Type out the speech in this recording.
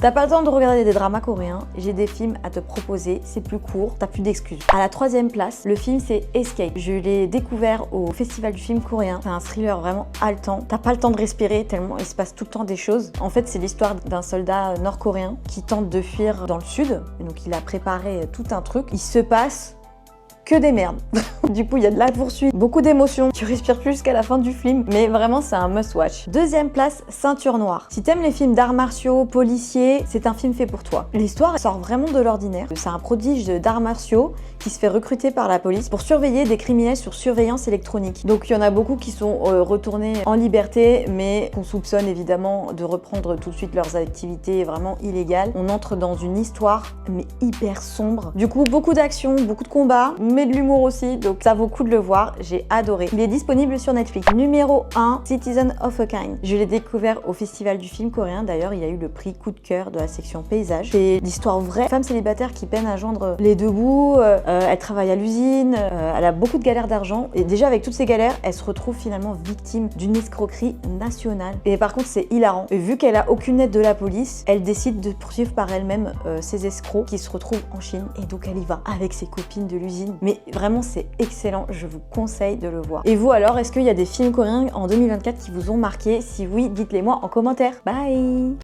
T'as pas le temps de regarder des dramas coréens, j'ai des films à te proposer, c'est plus court, t'as plus d'excuses. À la 3e place, le film c'est Escape. Je l'ai découvert au festival du film coréen. C'est un thriller vraiment haletant. T'as pas le temps de respirer tellement il se passe tout le temps des choses. En fait, c'est l'histoire d'un soldat nord-coréen qui tente de fuir dans le sud. Et donc il a préparé tout un truc. Il se passe que des merdes. Du coup, il y a de la poursuite, beaucoup d'émotions. Tu respires plus jusqu'à la fin du film, mais vraiment, c'est un must-watch. 2e place, Ceinture Noire. Si t'aimes les films d'arts martiaux, policiers, c'est un film fait pour toi. L'histoire sort vraiment de l'ordinaire. C'est un prodige d'arts martiaux qui se fait recruter par la police pour surveiller des criminels sur surveillance électronique. Donc, il y en a beaucoup qui sont retournés en liberté, mais qu'on soupçonne évidemment de reprendre tout de suite leurs activités vraiment illégales. On entre dans une histoire, mais hyper sombre. Du coup, beaucoup d'action, beaucoup de combats, mais de l'humour aussi, donc ça vaut le coup de le voir, j'ai adoré. Il est disponible sur Netflix. Numéro 1, Citizen of a Kind. Je l'ai découvert au festival du film coréen, d'ailleurs il y a eu le prix coup de cœur de la section paysage. C'est l'histoire vraie, femme célibataire qui peine à joindre les deux bouts, elle travaille à l'usine, elle a beaucoup de galères d'argent, et déjà avec toutes ces galères, elle se retrouve finalement victime d'une escroquerie nationale. Et par contre c'est hilarant, et vu qu'elle a aucune aide de la police, elle décide de poursuivre par elle-même ces escrocs qui se retrouvent en Chine, et donc elle y va avec ses copines de l'usine. Mais vraiment c'est excellent, je vous conseille de le voir. Et vous alors, est-ce qu'il y a des films coréens en 2024 qui vous ont marqué? Si oui, dites-les moi en commentaire. Bye!